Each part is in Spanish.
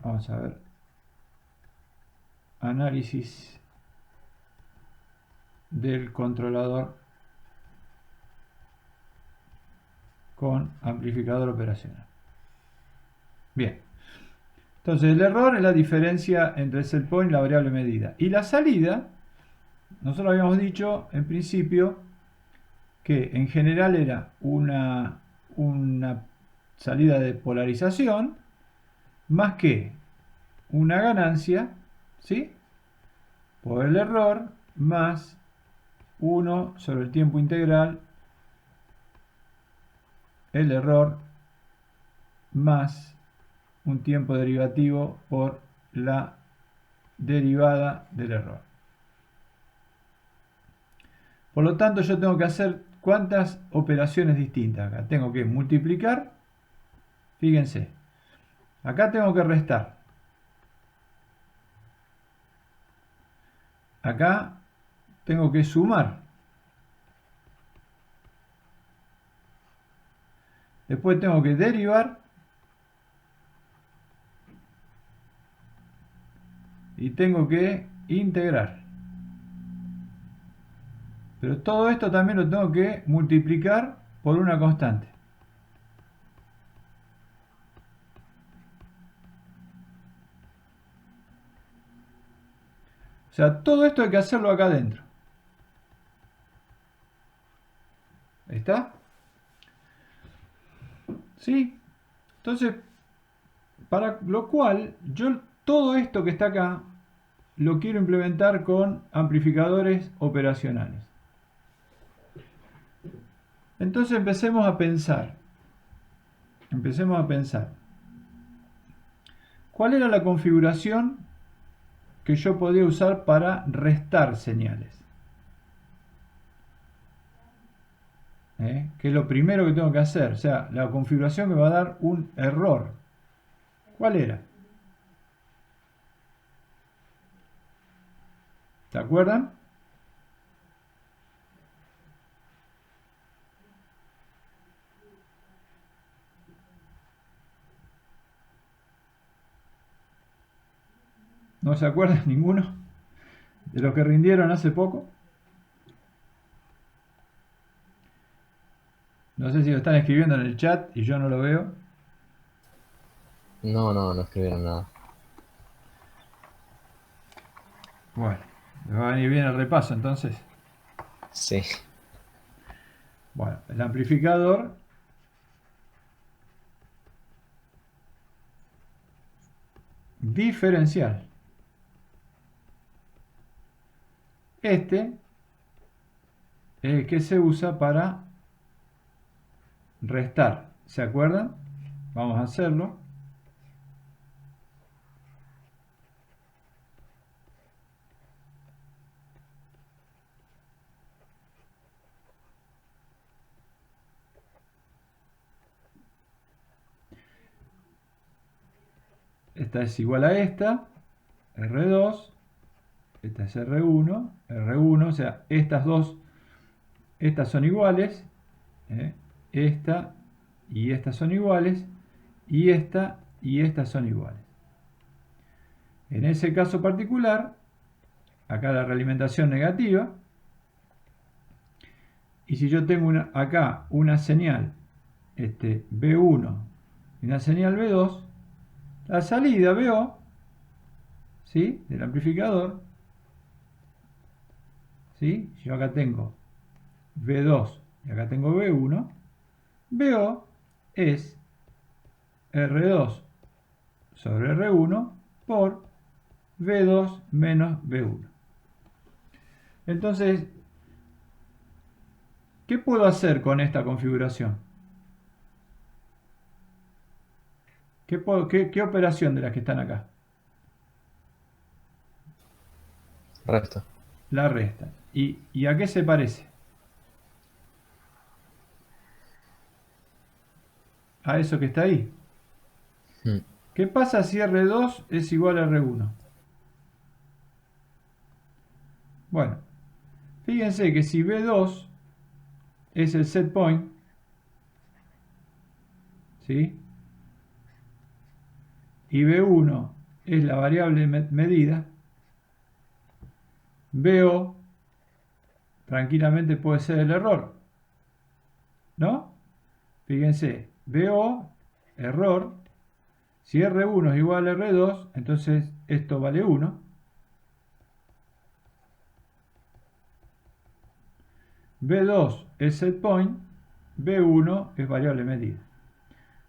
Vamos a ver. Análisis del controlador con amplificador operacional. Bien. Entonces el error es la diferencia entre el set point y la variable medida. Y la salida, nosotros habíamos dicho en principio que en general era una salida de polarización más que una ganancia, ¿sí?, por el error más 1 sobre el tiempo integral el error más un tiempo derivativo por la derivada del error. Por lo tanto, yo tengo que hacer ¿cuántas operaciones distintas acá? Tengo que multiplicar, fíjense, acá tengo que restar, acá tengo que sumar, después tengo que derivar y tengo que integrar. Pero todo esto también lo tengo que multiplicar por una constante. O sea, todo esto hay que hacerlo acá adentro. ¿Ahí está? ¿Sí? Entonces, para lo cual, yo todo esto que está acá lo quiero implementar con amplificadores operacionales. Entonces empecemos a pensar. ¿Cuál era la configuración que yo podía usar para restar señales? Que es lo primero que tengo que hacer. O sea, la configuración me va a dar un error. ¿Cuál era? ¿Se acuerdan? ¿No se acuerdan ninguno de los que rindieron hace poco? No sé si lo están escribiendo en el chat y yo no lo veo. No escribieron nada. Bueno, les va a venir bien el repaso entonces. Sí. Bueno, el amplificador diferencial. Este es el que se usa para restar. ¿Se acuerdan? Vamos a hacerlo. Esta es igual a esta, R2, esta es R1, R1, o sea, estas dos, estas son iguales, esta y esta son iguales, y esta y estas son iguales. En ese caso particular, acá la realimentación negativa, y si yo tengo acá una señal B1 y una señal B2, la salida BO, ¿sí?, del amplificador, ¿sí?, yo acá tengo B2 y acá tengo B1, BO es R2 sobre R1 por B2 menos B1. Entonces, ¿qué puedo hacer con esta configuración? ¿Qué operación de las que están acá? Resta. La resta. ¿Y a qué se parece? A eso que está ahí. Mm. ¿Qué pasa si R2 es igual a R1? Bueno, fíjense que si B2 es el set point, ¿sí?, y B1 es la variable medida, BO tranquilamente puede ser el error, ¿no? Fíjense, BO, error, si R1 es igual a R2, entonces esto vale 1. B2 es set point, B1 es variable medida.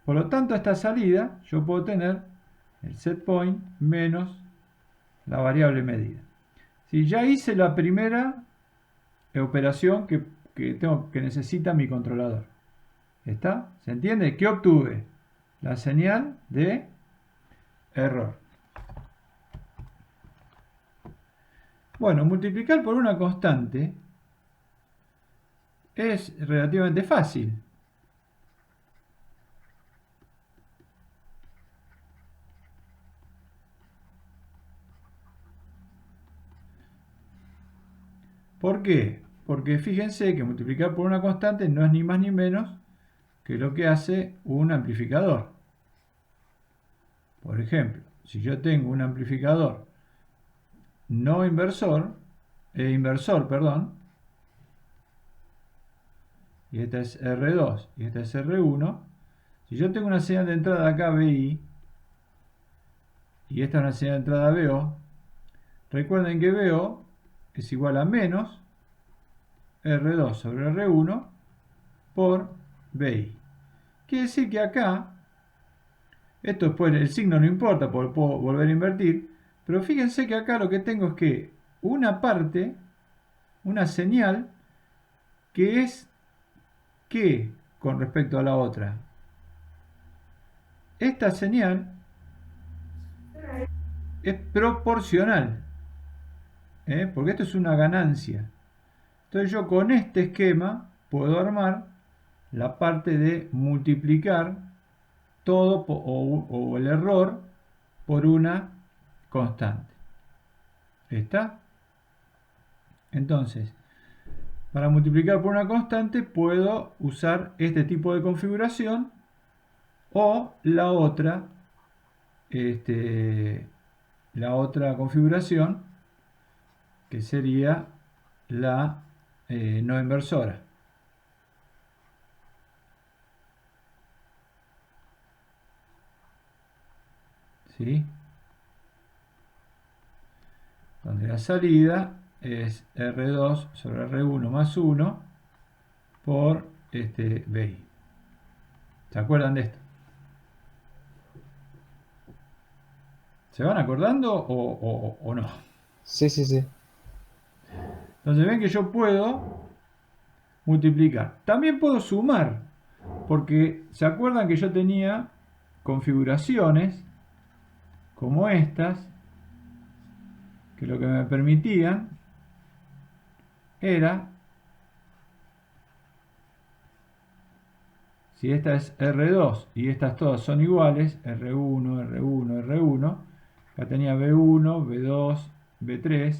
Por lo tanto, a esta salida yo puedo tener el set point menos la variable medida. Si ya hice la primera operación que necesita mi controlador. ¿Está? ¿Se entiende? ¿Qué obtuve? La señal de error. Bueno, multiplicar por una constante es relativamente fácil. ¿Por qué? Porque fíjense que multiplicar por una constante no es ni más ni menos que lo que hace un amplificador. Por ejemplo, si yo tengo un amplificador no inversor, inversor, perdón, y esta es R2 y esta es R1, si yo tengo una señal de entrada acá BI y esta es una señal de entrada BO, recuerden que BO es igual a menos R2 sobre R1 por BI. Quiere decir que acá, esto después el signo no importa porque puedo volver a invertir, pero fíjense que acá lo que tengo es que una parte, una señal, que es ¿qué con respecto a la otra? Esta señal es proporcional, porque esto es una ganancia. Entonces yo con este esquema puedo armar la parte de multiplicar todo o el error por una constante. ¿Está? Entonces, para multiplicar por una constante puedo usar este tipo de configuración o la otra configuración que sería la no inversora. ¿Sí? Donde la salida es R2 sobre R1 más 1 por BI. ¿Se acuerdan de esto? ¿Se van acordando o no? Sí, sí, sí. Entonces ven que yo puedo multiplicar. También puedo sumar, porque ¿se acuerdan que yo tenía configuraciones como estas, que lo que me permitían era, si esta es R2 y estas todas son iguales, R1, R1, R1, acá tenía B1, B2, B3,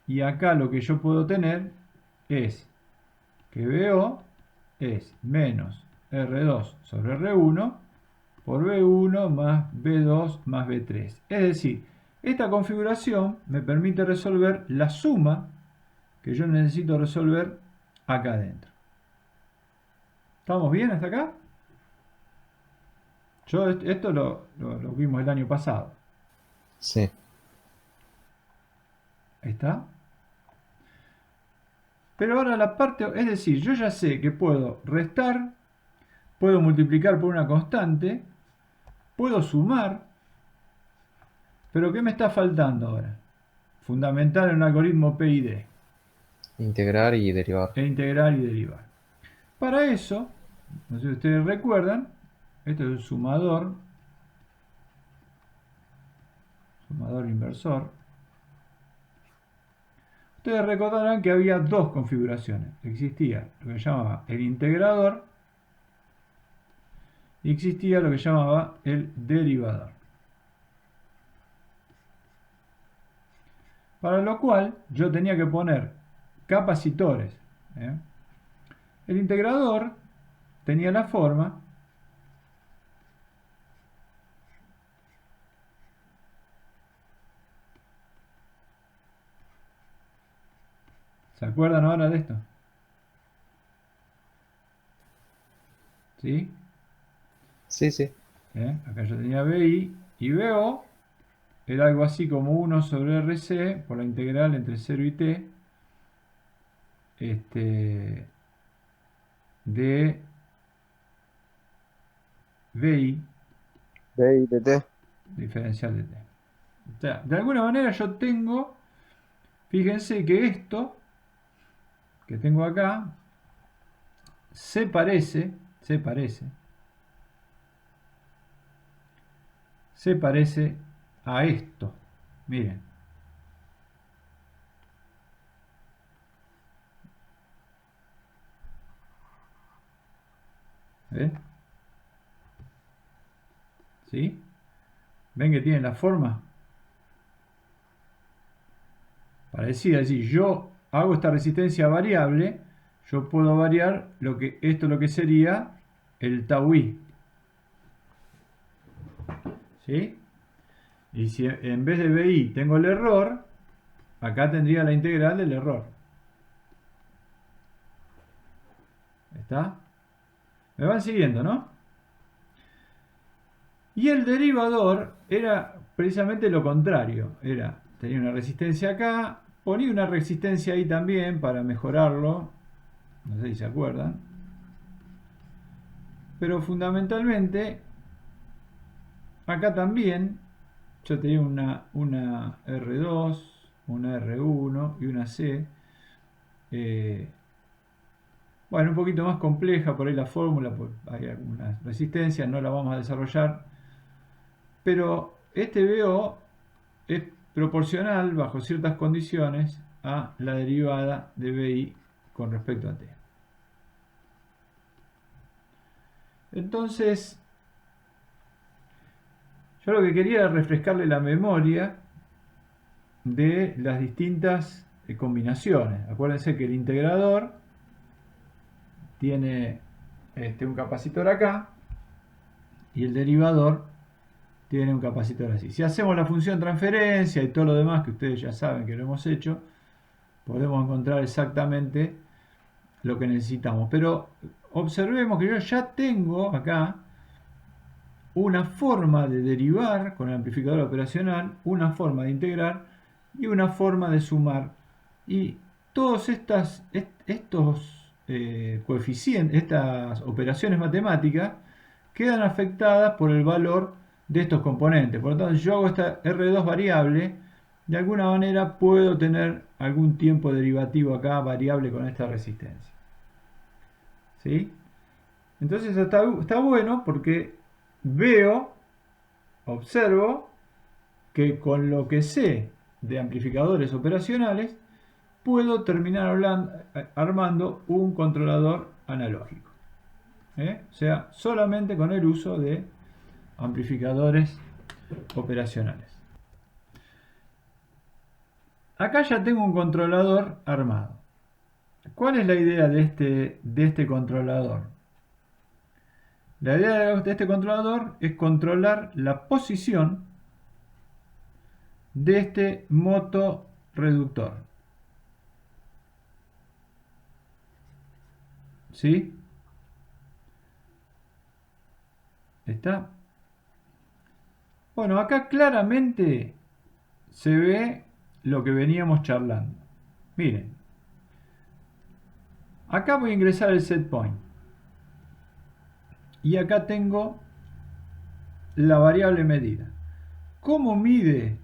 y acá lo que yo puedo tener es que BO es menos R2 sobre R1 por B1 más B2 más B3. Es decir, esta configuración me permite resolver la suma que yo necesito resolver acá adentro. ¿Estamos bien hasta acá? Esto lo vimos el año pasado. Sí. Ahí está. Pero ahora la parte, es decir, yo ya sé que puedo restar, puedo multiplicar por una constante, puedo sumar, pero ¿qué me está faltando ahora? Fundamental en un algoritmo PID. Integrar y derivar. Integrar y derivar. Para eso, no sé si ustedes recuerdan, esto es el sumador inversor. Ustedes recordarán que había dos configuraciones. Existía lo que se llamaba el integrador y existía lo que se llamaba el derivador. Para lo cual yo tenía que poner capacitores. El integrador tenía la forma ¿Se acuerdan ahora de esto? ¿Sí? Sí, sí. Acá yo tenía BI y BO era algo así como 1 sobre RC por la integral entre 0 y t este, de BI De I, de T. diferencial de t. O sea, de alguna manera yo tengo, fíjense que esto que tengo acá se parece, se parece, se parece a esto. Miren. ¿Ven? ¿Sí? ¿Ven que tiene la forma? Parecida, es decir, yo hago esta resistencia variable, yo puedo variar esto lo que sería el tau i. ¿Sí? Y si en vez de BI tengo el error, acá tendría la integral del error. ¿Está? Me van siguiendo, ¿no? Y el derivador era precisamente lo contrario. Tenía una resistencia acá, ponía una resistencia ahí también para mejorarlo. No sé si se acuerdan. Pero fundamentalmente, acá también yo tenía una R2, una R1 y una C. Bueno, un poquito más compleja por ahí la fórmula, hay algunas resistencias, no la vamos a desarrollar. Pero este BO es proporcional, bajo ciertas condiciones, a la derivada de BI con respecto a T. Entonces, yo lo que quería era refrescarle la memoria de las distintas combinaciones. Acuérdense que el integrador tiene un capacitor acá y el derivador tiene un capacitor así. Si hacemos la función transferencia y todo lo demás que ustedes ya saben que lo hemos hecho, podemos encontrar exactamente lo que necesitamos. Pero observemos que yo ya tengo acá una forma de derivar con el amplificador operacional, una forma de integrar y una forma de sumar. Y todos estos coeficientes, estas operaciones matemáticas, quedan afectadas por el valor de estos componentes. Por lo tanto, si yo hago esta R2 variable, de alguna manera puedo tener algún tiempo derivativo acá variable con esta resistencia. ¿Sí? Entonces está bueno porque observo que con lo que sé de amplificadores operacionales, puedo terminar armando un controlador analógico. O sea, solamente con el uso de amplificadores operacionales. Acá ya tengo un controlador armado. ¿Cuál es la idea de este controlador? La idea de este controlador es controlar la posición de este motorreductor. ¿Sí? ¿Está? Bueno, acá claramente se ve lo que veníamos charlando. Miren, acá voy a ingresar el set point. Y acá tengo la variable medida. ¿Cómo mide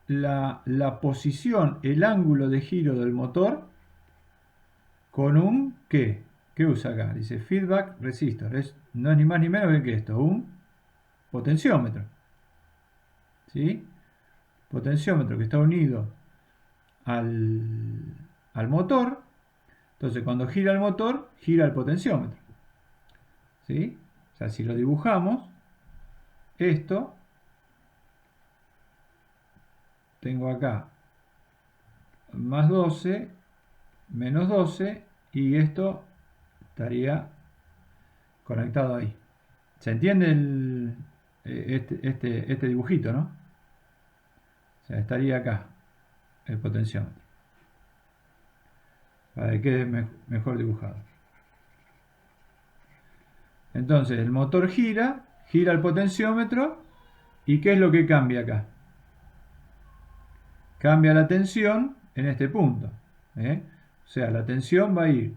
la posición, el ángulo de giro del motor? Con un ¿qué? ¿Qué usa acá? Dice feedback resistor. No es ni más ni menos que esto, un potenciómetro. ¿Sí? Potenciómetro que está unido al motor. Entonces cuando gira el motor, gira el potenciómetro. ¿Sí? O sea, si lo dibujamos, esto, tengo acá más 12, menos 12, y esto estaría conectado ahí. ¿Se entiende este dibujito, no? O sea, estaría acá el potenciómetro. para que quede mejor dibujado. Entonces el motor gira el potenciómetro, ¿y qué es lo que cambia acá? Cambia la tensión en este punto. O sea, la tensión va a ir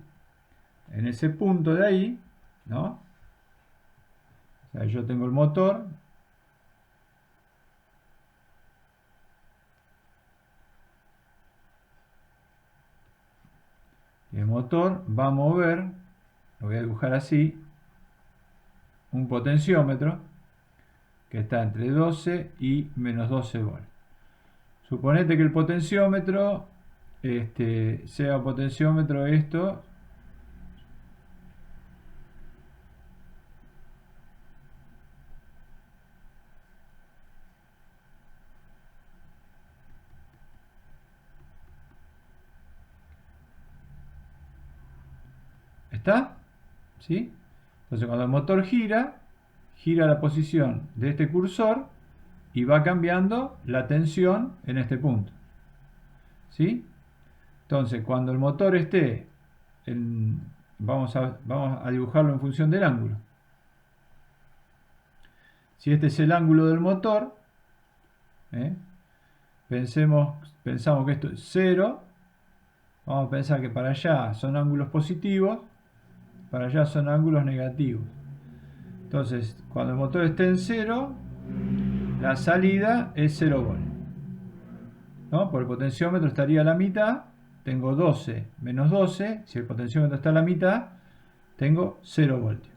en ese punto de ahí, ¿no? O sea, yo tengo el motor. Y el motor va a mover, lo voy a dibujar así, un potenciómetro que está entre 12 y menos 12 volts. Suponete que el potenciómetro sea un potenciómetro esto. ¿Está? ¿Sí? Entonces cuando el motor gira la posición de este cursor y va cambiando la tensión en este punto. ¿Sí? Entonces cuando el motor esté vamos a dibujarlo en función del ángulo. Si este es el ángulo del motor, pensamos que esto es 0, vamos a pensar que para allá son ángulos positivos, para allá son ángulos negativos. Entonces, cuando el motor esté en 0, la salida es 0 volts. ¿No? Por el potenciómetro estaría a la mitad, tengo 12 menos 12, si el potenciómetro está a la mitad, tengo 0 voltios.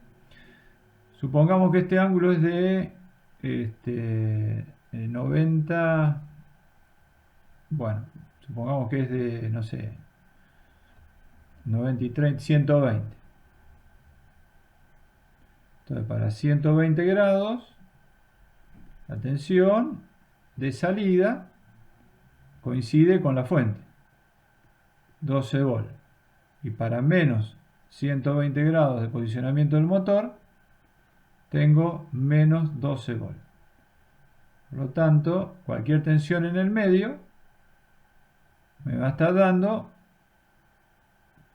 Supongamos que este ángulo es de 90, bueno, supongamos que es de, no sé, 90 y 30, 120. Entonces, para 120 grados, la tensión de salida coincide con la fuente, 12 volts. Y para menos 120 grados de posicionamiento del motor, tengo menos 12 volts. Por lo tanto, cualquier tensión en el medio me va a estar dando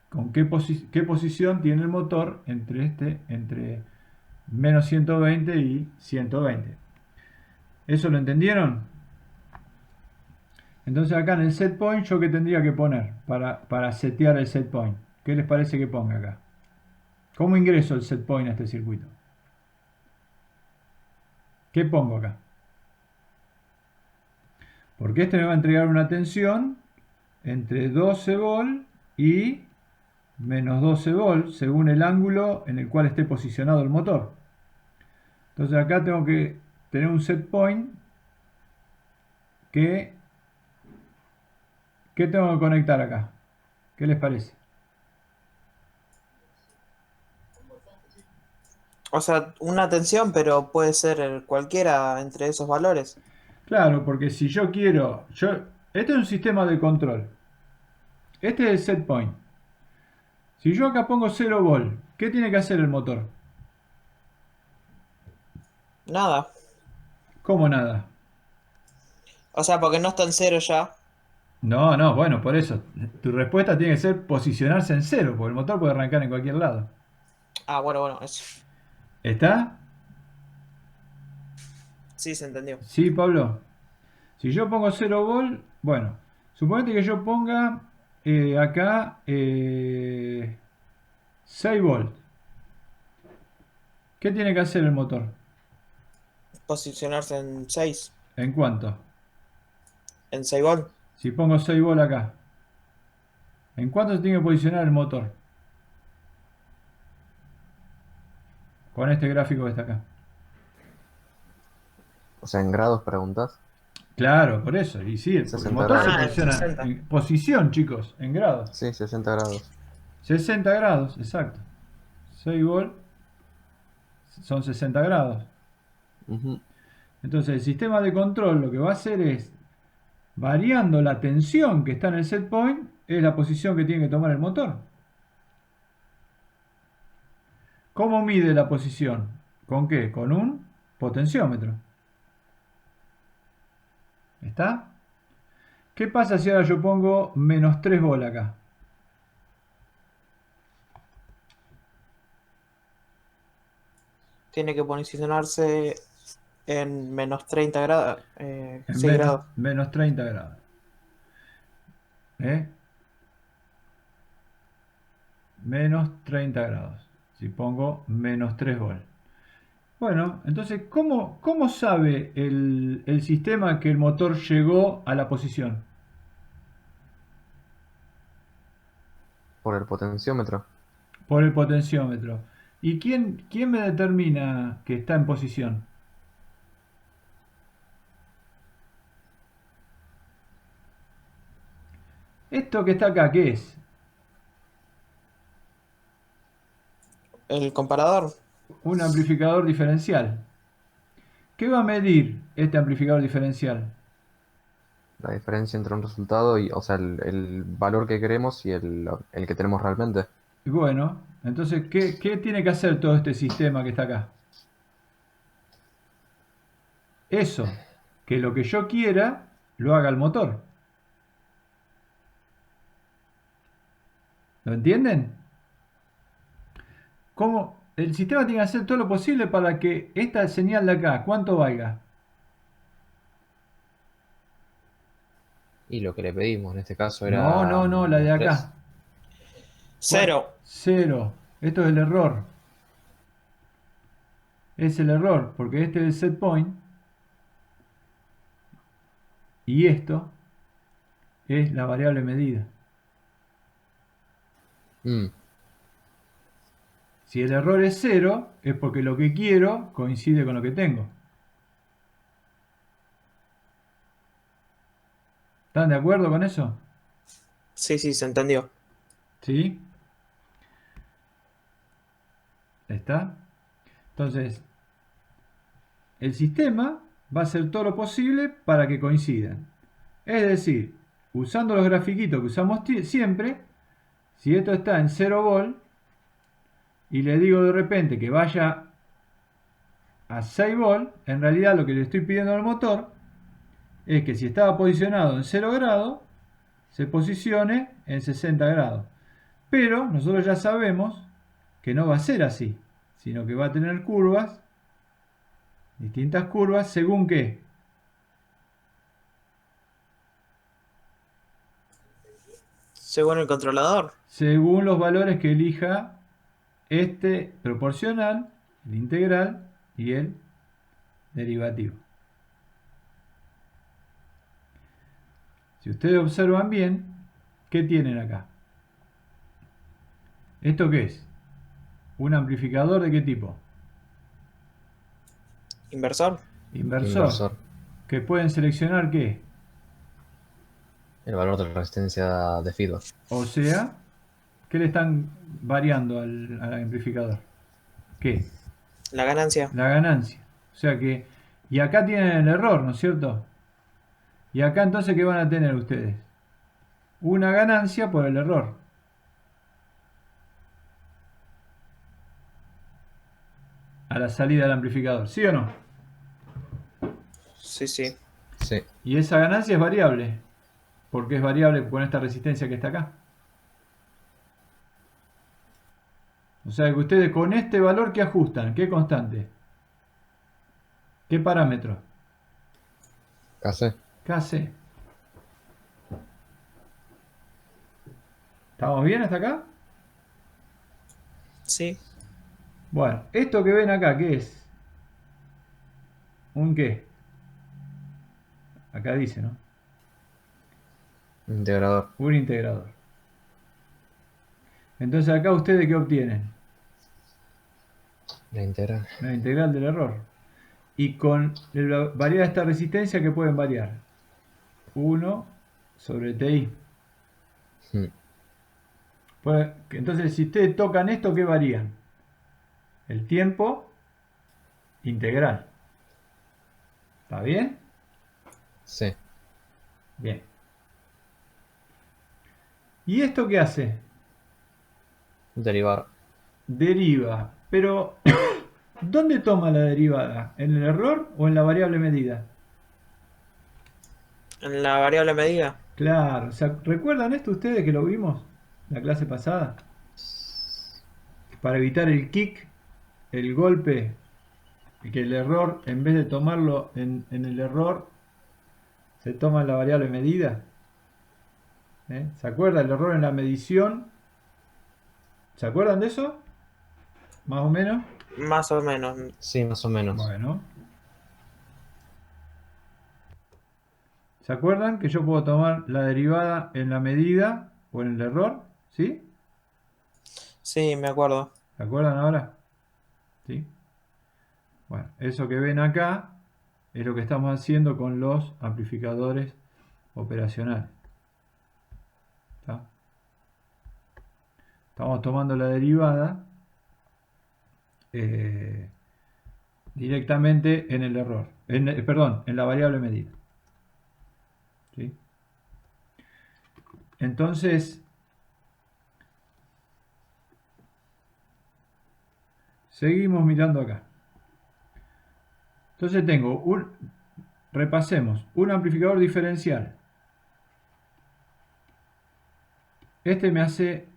con qué posición tiene el motor entre menos 120 y 120. ¿Eso lo entendieron? Entonces acá en el set point, ¿yo qué tendría que poner para setear el set point? ¿Qué les parece que ponga acá? ¿Cómo ingreso el set point a este circuito? ¿Qué pongo acá? Porque este me va a entregar una tensión entre 12 volts y menos 12 volts según el ángulo en el cual esté posicionado el motor. Entonces acá tengo que tener un set point ¿qué tengo que conectar acá? ¿Qué les parece? O sea, una tensión, pero puede ser cualquiera entre esos valores. Claro, porque si yo quiero, este es un sistema de control. Este es el set point. Si yo acá pongo 0 volt, ¿qué tiene que hacer el motor? Nada. ¿Cómo nada? O sea, porque no está en cero ya. No, bueno, por eso. Tu respuesta tiene que ser posicionarse en 0, porque el motor puede arrancar en cualquier lado. Ah, bueno, eso. ¿Está? Sí, se entendió. Sí, Pablo. Si yo pongo 0 volt, bueno, suponete que yo ponga acá 6 volt. ¿Qué tiene que hacer el motor? Posicionarse en 6. ¿En cuánto? En 6 volt. Si pongo 6 volt acá, ¿en cuánto se tiene que posicionar el motor? Con este gráfico que está acá. O sea, en grados preguntas. Claro, por eso. Y sí, porque el 60 motor se grados. Ah, en posiciona 60. en posición, chicos, en grados. Sí, 60 grados. 60 grados, exacto. 6 volt son 60 grados. Ujú. Entonces el sistema de control lo que va a hacer es, variando la tensión que está en el set point, es la posición que tiene que tomar el motor. ¿Cómo mide la posición? ¿Con qué? Con un potenciómetro. ¿Está? ¿Qué pasa si ahora yo pongo menos 3 volt acá? tiene que posicionarse en menos 30 grados. En 6 menos, grados. menos 30 grados. ¿Eh? Menos 30 grados. Si pongo menos 3 volt. Bueno, entonces, ¿cómo sabe el sistema que el motor llegó a la posición? Por el potenciómetro. Por el potenciómetro. ¿Y quién me determina que está en posición? Esto que está acá, ¿qué es? El comparador. Un amplificador diferencial. ¿Qué va a medir este amplificador diferencial? La diferencia entre un resultado y, o sea, el valor que queremos y el que tenemos realmente. Bueno, entonces, ¿qué tiene que hacer todo este sistema que está acá? Eso, que lo que yo quiera lo haga el motor. ¿Lo entienden? ¿Cómo? El sistema tiene que hacer todo lo posible para que esta señal de acá, ¿cuánto valga? Y lo que le pedimos en este caso No, era no, la de menos 3. acá. Cero. Cero. Esto es el error. Es el error, porque este es el set point y esto es la variable medida. Mm, Si el error es cero, es porque lo que quiero coincide con lo que tengo. ¿Están de acuerdo con eso? Sí, sí, se entendió. ¿Sí? ¿Está? Entonces, el sistema va a hacer todo lo posible para que coincidan. Es decir, usando los grafiquitos que usamos siempre, si esto está en 0 volt y le digo de repente que vaya a 6 volt, en realidad lo que le estoy pidiendo al motor es que si estaba posicionado en 0 grados, se posicione en 60 grados. Pero nosotros ya sabemos que no va a ser así, sino que va a tener curvas, distintas curvas, según qué. Según el controlador. Según los valores que elija este proporcional, el integral y el derivativo. Si ustedes observan bien, ¿qué tienen acá? ¿Esto qué es? ¿Un amplificador de qué tipo? Inversor. Inversor. inversor. ¿Que pueden seleccionar qué? El valor de resistencia de feedback. O sea, ¿qué le están variando al amplificador? ¿Qué? La ganancia. La ganancia. O sea que, y acá tienen el error, ¿no es cierto? Y acá entonces, ¿qué van a tener ustedes? Una ganancia por el error. A la salida del amplificador, ¿sí o no? Sí, sí. Sí. Y esa ganancia es variable. Porque es variable con esta resistencia que está acá. O sea que ustedes con este valor, ¿qué ajustan? ¿Qué constante? ¿Qué parámetro? KC. KC. ¿Estamos bien hasta acá? Sí. Bueno, esto que ven acá, ¿qué es? ¿Un qué? Acá dice, ¿no? Integrador. Un integrador. Entonces acá ustedes ¿qué obtienen? La integral. La integral del error. Y con variar esta resistencia, ¿qué pueden variar? 1 sobre TI. Mm, Pues, entonces, si ustedes tocan esto, ¿qué varían? El tiempo integral. ¿Está bien? Sí. Bien. ¿Y esto qué hace? Derivar. Deriva. Pero, ¿dónde toma la derivada? ¿En el error o en la variable medida? En la variable medida. Claro. O sea, ¿recuerdan esto ustedes que lo vimos en la clase pasada? Para evitar el kick, el golpe que el error, en vez de tomarlo en el error, se toma la variable medida. ¿Se acuerda? El error en la medición. ¿Se acuerdan de eso? Más o menos. Más o menos. Sí, más o menos. Bueno. ¿Se acuerdan que yo puedo tomar la derivada en la medida o en el error? ¿Sí? Sí, me acuerdo. ¿Se acuerdan ahora? ¿Sí? Bueno, eso que ven acá es lo que estamos haciendo con los amplificadores operacionales. ¿Está? Estamos tomando la derivada directamente en el error. Perdón, en la variable medida. ¿Sí? Entonces, seguimos mirando acá. Entonces tengo repasemos, un amplificador diferencial. Este me hace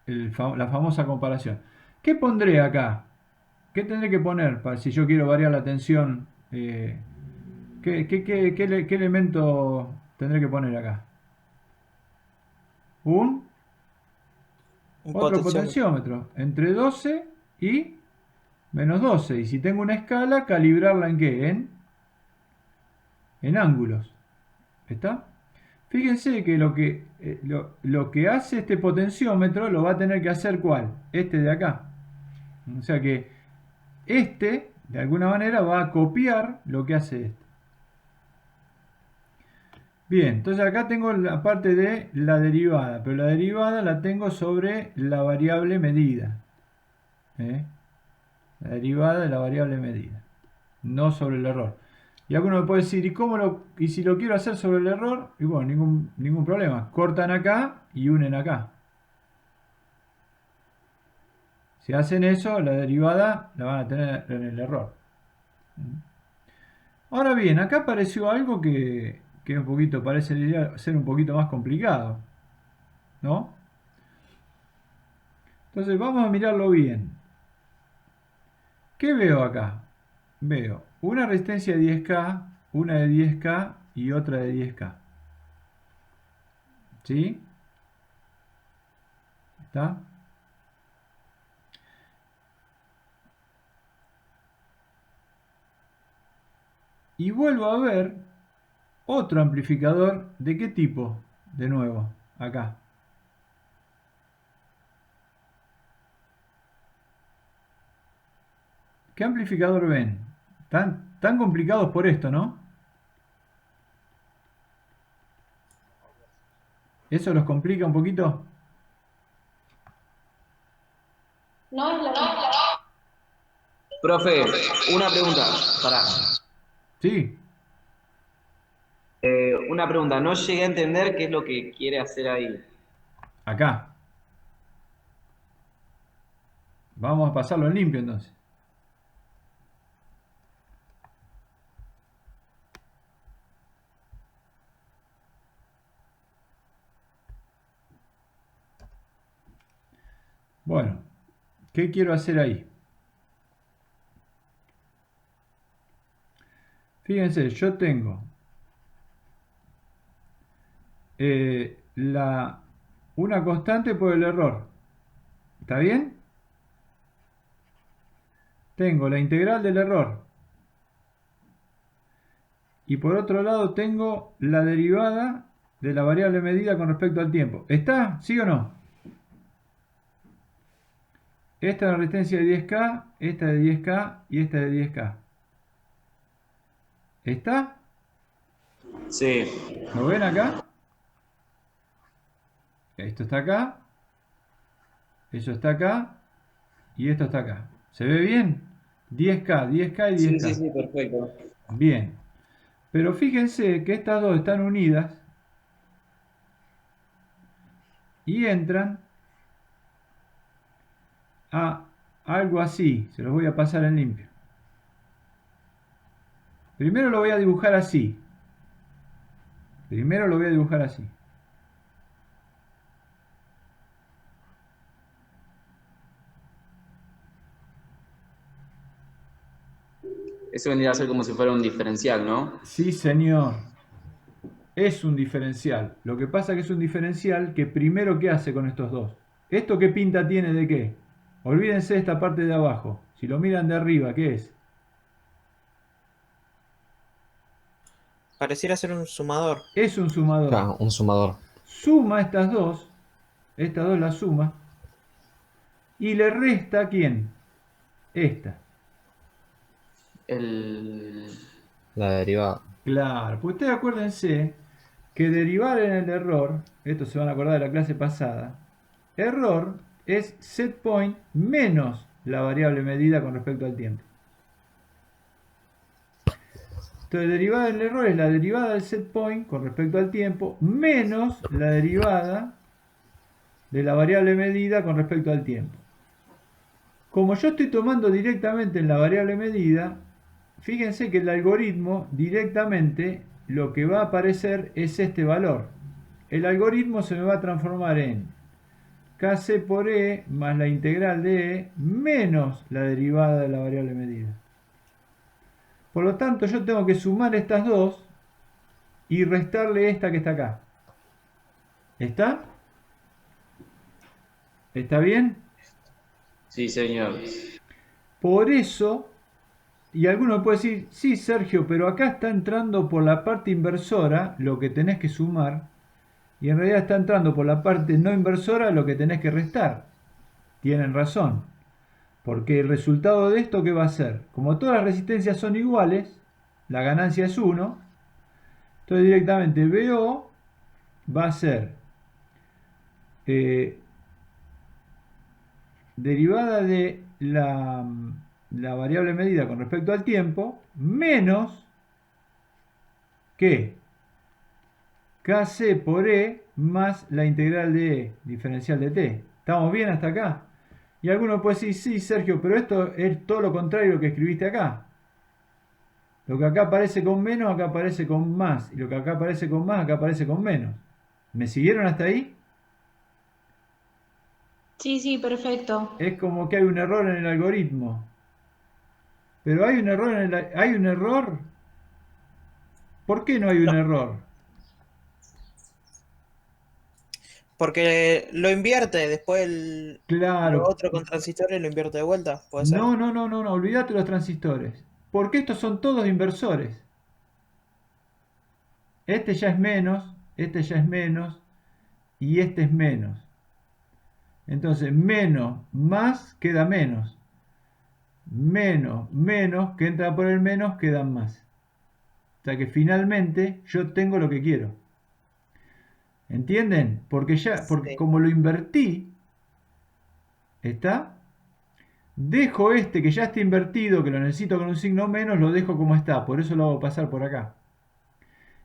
la famosa comparación. ¿Qué pondré acá? ¿Qué tendré que poner si yo quiero variar la tensión? ¿Qué elemento tendré que poner acá? Un Un otro potenciómetro. potenciómetro entre 12 y menos 12. Y si tengo una escala, calibrarla en qué? En ángulos. ¿Está? Fíjense que lo que hace este potenciómetro lo va a tener que hacer ¿cuál? Este de acá. O sea que este, de alguna manera, va a copiar lo que hace este. Bien, entonces acá tengo la parte de la derivada, pero la derivada la tengo sobre la variable medida. La derivada de la variable medida, no sobre el error. Y alguno me puede decir, ¿y si lo quiero hacer sobre el error? Y bueno, ningún problema. Cortan acá y unen acá. Si hacen eso, la derivada la van a tener en el error. Ahora bien, acá apareció algo que un poquito parece ser un poquito más complicado, ¿no? Entonces vamos a mirarlo bien. ¿Qué veo acá? Veo una resistencia de 10K, una de 10K y otra de 10K. ¿Sí? ¿Está? Y vuelvo a ver otro amplificador. ¿De qué tipo? De nuevo, acá. ¿Qué amplificador ven? Tan complicados por esto, ¿no? ¿Eso los complica un poquito? No es lo mismo. Profe, una pregunta, pará. Sí. Una pregunta, no llegué a entender qué es lo que quiere hacer ahí. Acá. Vamos a pasarlo en limpio entonces. Bueno, ¿qué quiero hacer ahí? Fíjense, yo tengo una constante por el error. ¿Está bien? Tengo la integral del error. Y por otro lado tengo la derivada de la variable medida con respecto al tiempo. ¿Está? ¿Sí o no? Esta es la resistencia de 10K, esta de 10K y esta de 10K. ¿Está? Sí. ¿Lo ven acá? Esto está acá, eso está acá y esto está acá. ¿Se ve bien? 10K, 10K y Sí, 10K. sí, perfecto. Bien. Pero fíjense que estas dos están unidas y entran a algo así. Se los voy a pasar en limpio. Primero lo voy a dibujar así. Primero lo voy a dibujar así. Eso vendría a ser como si fuera un diferencial, ¿no? Sí, señor. Es un diferencial. Lo que pasa que es un diferencial que primero, ¿qué hace con estos dos? ¿Esto qué pinta tiene de qué? Olvídense de esta parte de abajo. Si lo miran de arriba, ¿qué es? Pareciera ser un sumador. Es un sumador. Claro, un sumador. Suma estas dos las suma, y le resta ¿quién? Esta. El... La derivada. Claro, pues ustedes acuérdense que derivar en el error, esto se van a acordar de la clase pasada, error es set point menos la variable medida con respecto al tiempo. Entonces, derivada del error es la derivada del set point con respecto al tiempo menos la derivada de la variable medida con respecto al tiempo. Como yo estoy tomando directamente en la variable medida, fíjense que el algoritmo directamente lo que va a aparecer es este valor. El algoritmo se me va a transformar en kc por e más la integral de e menos la derivada de la variable medida. Por lo tanto, yo tengo que sumar estas dos y restarle esta que está acá. ¿Está? ¿Está bien? Sí, señor. Por eso, y alguno puede decir, sí, Sergio, pero acá está entrando por la parte inversora lo que tenés que sumar, y en realidad está entrando por la parte no inversora lo que tenés que restar. Tienen razón, porque el resultado de esto, ¿qué va a ser? Como todas las resistencias son iguales, la ganancia es 1, entonces directamente BO va a ser derivada de la variable medida con respecto al tiempo menos que kc por e más la integral de e diferencial de t. ¿Estamos bien hasta acá? Y alguno puede decir, sí, Sergio, pero esto es todo lo contrario a lo que escribiste acá. Lo que acá aparece con menos, acá aparece con más. Y lo que acá aparece con más, acá aparece con menos. ¿Me siguieron hasta ahí? Sí, sí, perfecto. Es como que hay un error en el algoritmo. Pero hay un error ¿hay un error? ¿Por qué no hay un No, error? porque lo invierte, después lo Claro. otro con transistores lo invierte de vuelta, puede ser. No, no, no, no, no, olvídate los transistores. Porque estos son todos inversores. Este ya es menos, este ya es menos y este es menos. Entonces, menos más queda menos. Menos, menos, que entra por el menos, quedan más. O sea que finalmente yo tengo lo que quiero. ¿Entienden? Porque Sí. como lo invertí, ¿está? Dejo este que ya está invertido, que lo necesito con un signo menos, lo dejo como está. Por eso lo hago pasar por acá.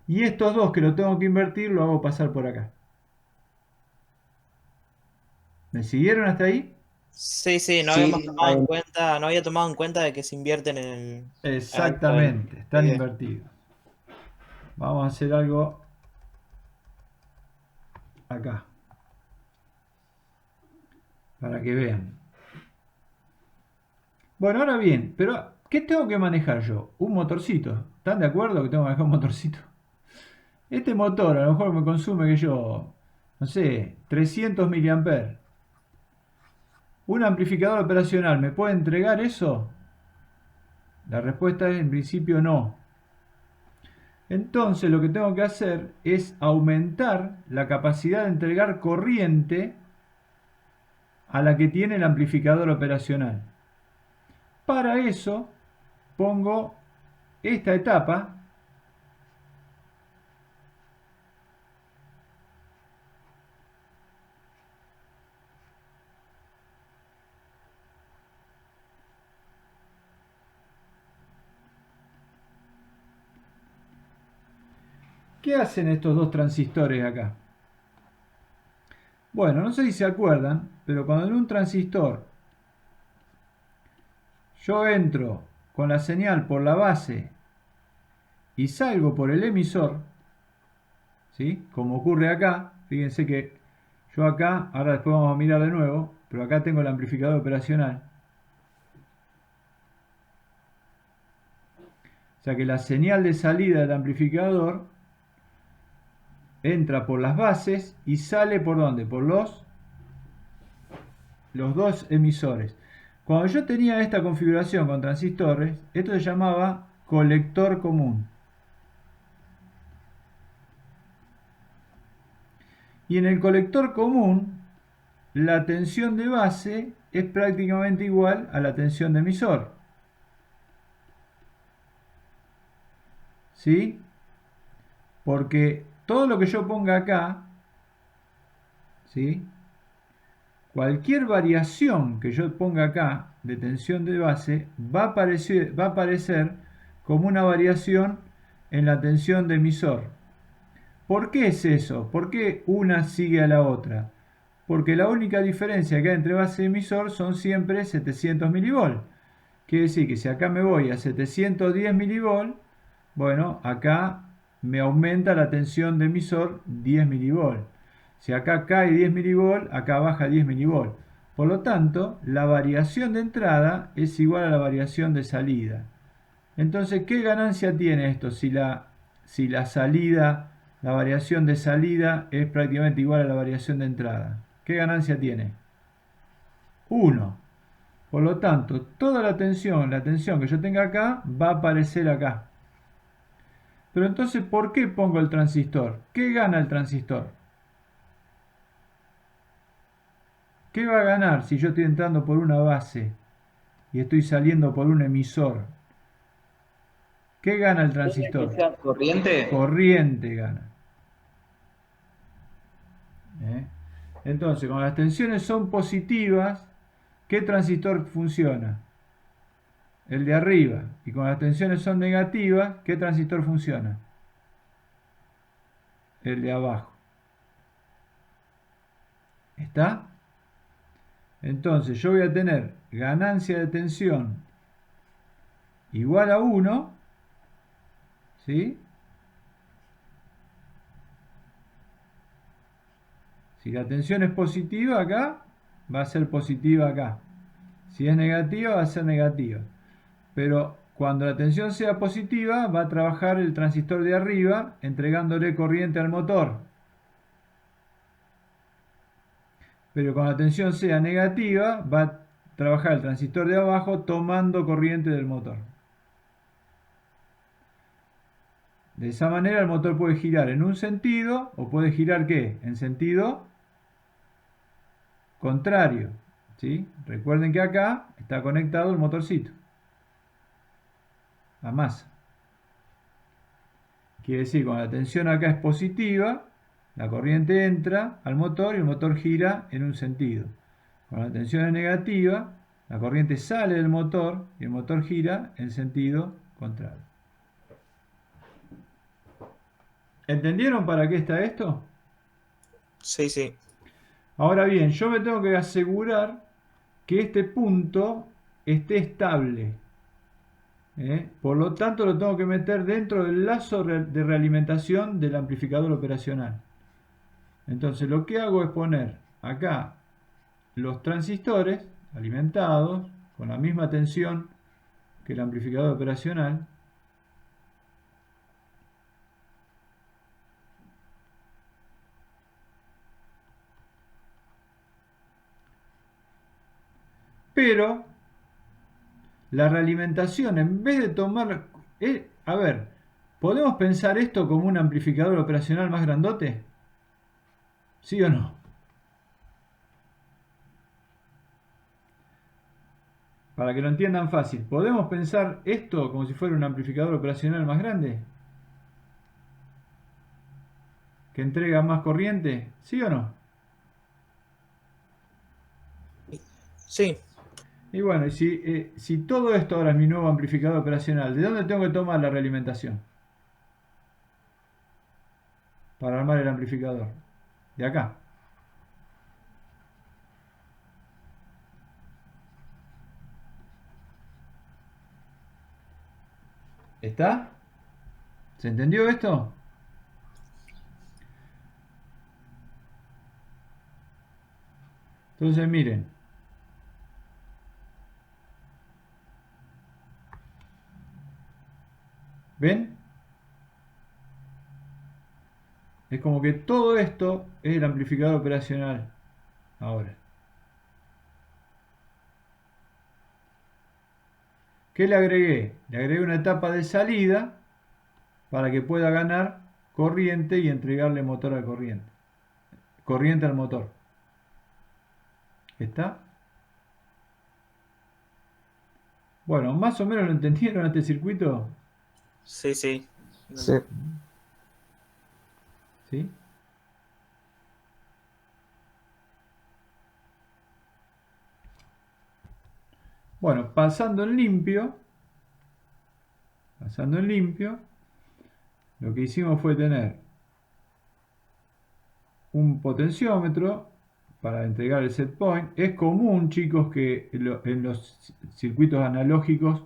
Y estos dos que lo tengo que invertir, lo hago pasar por acá. ¿Me siguieron hasta ahí? Sí, sí, no habíamos Sí, tomado en cuenta, no había tomado en cuenta de que se invierten en el adentro de Exactamente, la están idea. invertidos. Vamos a hacer algo acá, para que vean. Bueno, ahora bien, pero ¿qué tengo que manejar yo? Un motorcito. ¿Están de acuerdo que tengo que manejar un motorcito? Este motor a lo mejor me consume que yo, no sé, 300 miliamperes. ¿Un amplificador operacional me puede entregar eso? La respuesta es en principio no. Entonces lo que tengo que hacer es aumentar la capacidad de entregar corriente a la que tiene el amplificador operacional. Para eso pongo esta etapa ¿Qué hacen estos dos transistores acá? Bueno, no sé si se acuerdan, pero cuando en un transistor yo entro con la señal por la base y salgo por el emisor, ¿sí? Como ocurre acá, fíjense que yo acá, ahora después vamos a mirar de nuevo, pero acá tengo el amplificador operacional. sea que la señal de salida del amplificador entra por las bases y sale por ¿dónde? Por los dos emisores. Cuando yo tenía esta configuración con transistores, esto se llamaba colector común. Y en el colector común, la tensión de base es prácticamente igual a la tensión de emisor. ¿Sí? Porque todo lo que yo ponga acá, ¿sí? Cualquier variación que yo ponga acá de tensión de base va a aparecer como una variación en la tensión de emisor. ¿Por qué es eso? ¿Por qué una sigue a la otra? Porque la única diferencia que hay entre base y emisor son siempre 700 milivolts. Quiere decir que si acá me voy a 710 milivolts, bueno, acá me aumenta la tensión de emisor 10 milivolts. Si acá cae 10 milivolts, acá baja 10 milivolts. Por lo tanto, la variación de entrada es igual a la variación de salida. Entonces, ¿qué ganancia tiene esto si la salida, la variación de salida es prácticamente igual a la variación de entrada? ¿Qué ganancia tiene? 1. Por lo tanto, toda la tensión que yo tenga acá, va a aparecer acá. Pero entonces, ¿por qué pongo el transistor? ¿Qué gana el transistor? ¿Qué va a ganar si yo estoy entrando por una base y estoy saliendo por un emisor? ¿Qué gana el transistor? Que sea corriente. Corriente gana. ¿Eh? Entonces, cuando las tensiones son positivas, ¿qué transistor funciona? El de arriba. Y cuando las tensiones son negativas, ¿qué transistor funciona? El de abajo. ¿Está? Entonces yo voy a tener ganancia de tensión igual a 1, ¿sí? Si la tensión es positiva acá, va a ser positiva acá. Si es negativa, va a ser negativa. Pero cuando la tensión sea positiva, va a trabajar el transistor de arriba entregándole corriente al motor. Pero cuando la tensión sea negativa, va a trabajar el transistor de abajo tomando corriente del motor. De esa manera el motor puede girar en un sentido o puede girar ¿qué? En sentido contrario. ¿Sí? Recuerden que acá está conectado el motorcito a masa. Quiere decir, cuando la tensión acá es positiva, la corriente entra al motor y el motor gira en un sentido. Cuando la tensión es negativa, la corriente sale del motor y el motor gira en sentido contrario. ¿Entendieron para qué está esto? Sí, sí. Ahora bien, yo me tengo que asegurar que este punto esté estable. Por lo tanto, lo tengo que meter dentro del lazo de realimentación del amplificador operacional. Entonces, lo que hago es poner acá los transistores alimentados con la misma tensión que el amplificador operacional. Pero la realimentación, en vez de tomar... a ver, ¿podemos pensar esto como un amplificador operacional más grandote? ¿Sí o no? Para que lo entiendan fácil, ¿podemos pensar esto como si fuera un amplificador operacional más grande? ¿Que entrega más corriente? ¿Sí o no? Sí. Y bueno, y si todo esto ahora es mi nuevo amplificador operacional, ¿de dónde tengo que tomar la realimentación? Para armar el amplificador. De acá. ¿Está? ¿Se entendió esto? Entonces miren. ¿Ven? Es como que todo esto es el amplificador operacional ahora. ¿Qué le agregué? Le agregué una etapa de salida para que pueda ganar corriente y entregarle motor al corriente. Corriente al motor. ¿Está? Bueno, más o menos lo entendieron este circuito. Sí, sí. Sí. ¿Sí? Bueno, pasando en limpio, lo que hicimos fue tener un potenciómetro para entregar el set point. Es común, chicos, que en los circuitos analógicos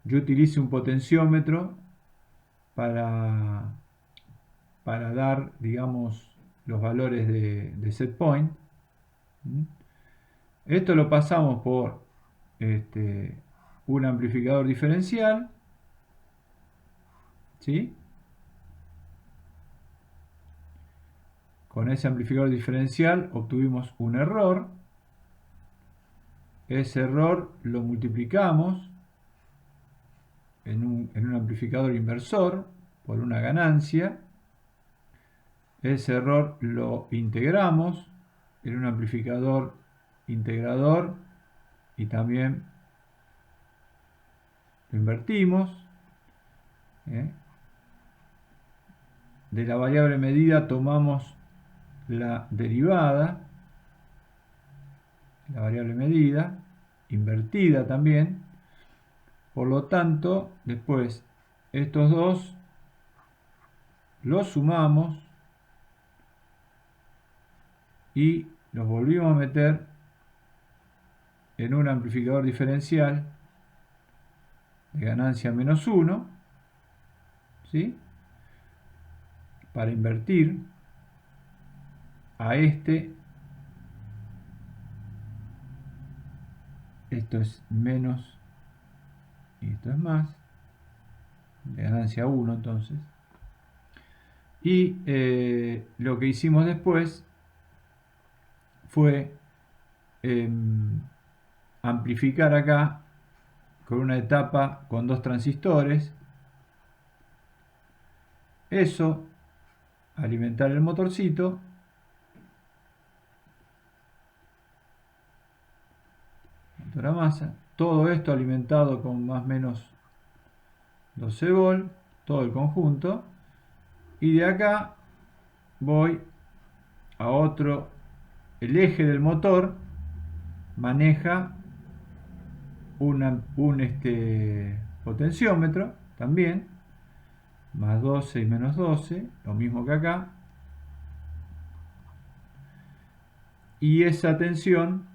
yo utilice un potenciómetro para, para dar, digamos, los valores de set point. Esto lo pasamos por un amplificador diferencial, ¿sí? Con ese amplificador diferencial obtuvimos un error. Ese error lo multiplicamos en un amplificador inversor por una ganancia. Ese error lo integramos en un amplificador integrador y también lo invertimos. De la variable medida tomamos la derivada, la variable medida, invertida también. Por lo tanto, después estos dos los sumamos y los volvimos a meter en un amplificador diferencial de ganancia menos 1, ¿sí? Para invertir a esto es menos y esto es más, de ganancia 1 entonces. Y lo que hicimos después fue amplificar acá con una etapa con dos transistores. Eso, alimentar el motorcito. Motor a masa. Todo esto alimentado con más o menos 12 volt, todo el conjunto. Y de acá voy a otro. El eje del motor maneja un potenciómetro también, más 12 y menos 12, lo mismo que acá, y esa tensión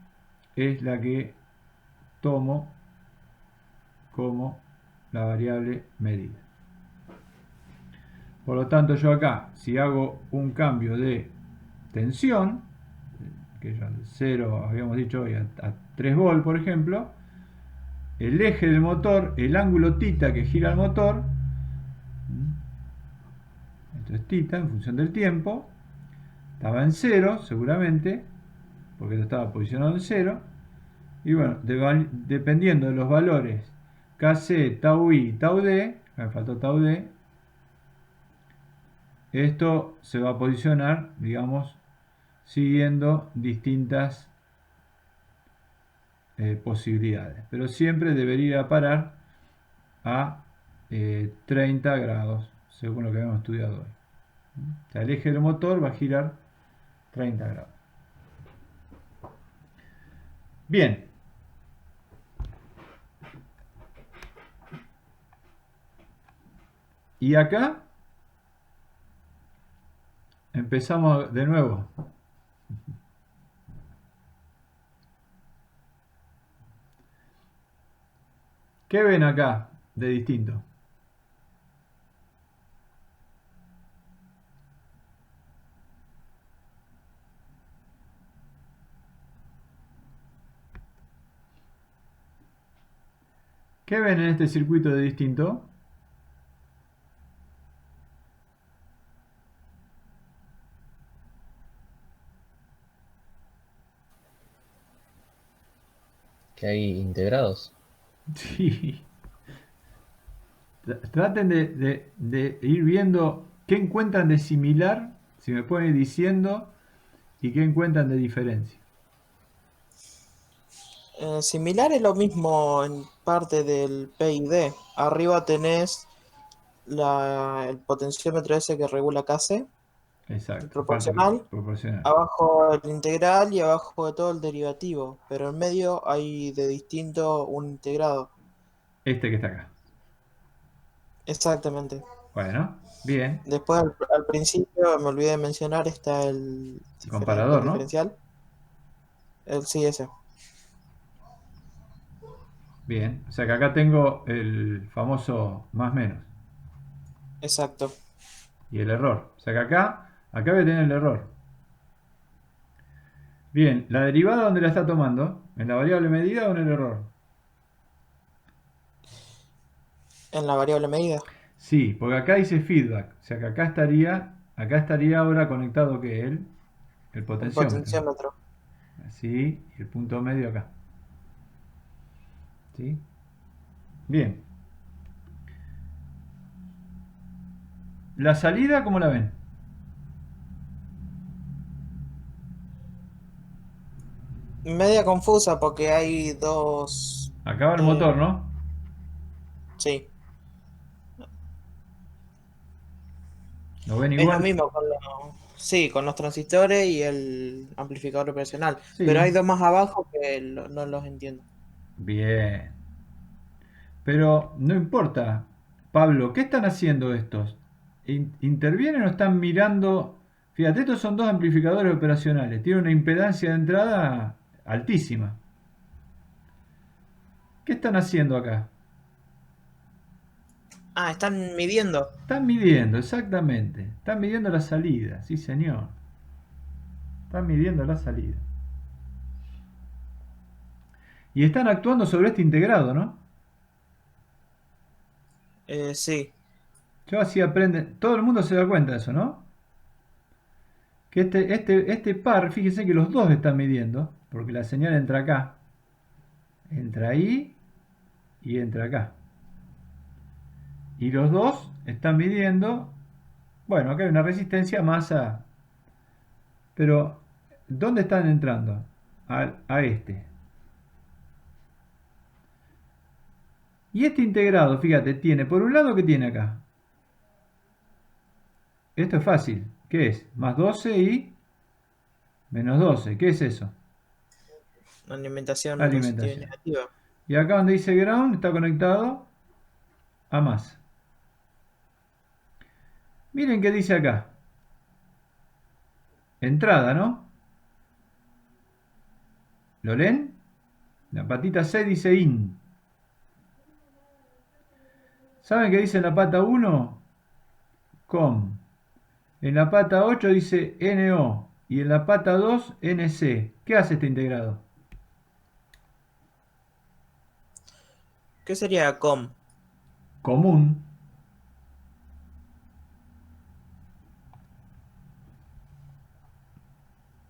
es la que tomo como la variable medida. Por lo tanto, yo acá, si hago un cambio de tensión, que ya de 0 habíamos dicho hoy a 3 volt, por ejemplo, el eje del motor, el ángulo θ que gira el motor, esto es θ en función del tiempo, estaba en 0 seguramente, porque esto estaba posicionado en 0, y bueno, dependiendo de los valores Kc, tau i, tau d, me faltó tau d, esto se va a posicionar, digamos, siguiendo distintas posibilidades, pero siempre debería ir a parar a 30 grados, según lo que hemos estudiado hoy. O sea, el eje del motor va a girar 30 grados. Bien. Y acá empezamos de nuevo. ¿Qué ven acá de distinto? ¿Qué ven en este circuito de distinto? que hay integrados. Sí. Traten de ir viendo qué encuentran de similar, si me pueden ir diciendo, y qué encuentran de diferencia. Similar es lo mismo en parte del PID. Arriba tenés el potenciómetro ese que regula Kc, el Exacto, parte proporcional. proporcional. Abajo el integral y abajo de todo el derivativo. Pero en medio hay de distinto un integrado. Este que está acá. Exactamente. Bueno, bien. Después al principio me olvidé de mencionar está el Comparador, ¿no? diferencial. Sí, ese. Bien. O sea que acá tengo el famoso más menos Exacto. y el error. O sea que acá voy a tener el error. Bien, ¿la derivada dónde la está tomando? ¿En la variable medida o en el error? En la variable medida. Sí, porque acá dice feedback. O sea que acá estaría ahora conectado que el El potenciómetro. potenciómetro. Así, y el punto medio acá. ¿Sí? Bien. ¿La salida cómo la ven? Media confusa porque hay dos. Acá va el motor, eh, ¿no? sí. ¿Lo ven Es lo igual? mismo sí, con los transistores y el amplificador operacional. Pero hay Sí. dos más abajo que no los entiendo. Bien. Pero no importa. Pablo, ¿qué están haciendo estos? ¿Intervienen o están mirando? Fíjate, estos son dos amplificadores operacionales. Tienen una impedancia de entrada altísima. ¿Qué están haciendo acá? Ah, están midiendo. Están midiendo, exactamente. Están midiendo la salida, sí señor. Están midiendo la salida. Y están actuando sobre este integrado, ¿no? Sí. Yo así aprenden. Todo el mundo se da cuenta de eso, ¿no? Que este par, fíjense que los dos están midiendo, porque la señal entra acá, entra ahí y entra acá. Y los dos están midiendo, bueno, acá hay una resistencia más a... Pero, ¿dónde están entrando? A este. Y este integrado, fíjate, tiene, por un lado, ¿qué tiene acá? Esto es fácil. ¿Qué es? Más 12 y menos 12. ¿Qué es eso? Alimentación positiva y Alimentación. negativa. Y acá donde dice ground está conectado a más. Miren qué dice acá. Entrada, ¿no? ¿Lo leen? La patita C dice in. ¿Saben qué dice en la pata 1? Com. En la pata 8 dice NO. Y en la pata 2 NC. ¿Qué hace este integrado? ¿Qué sería com? Común.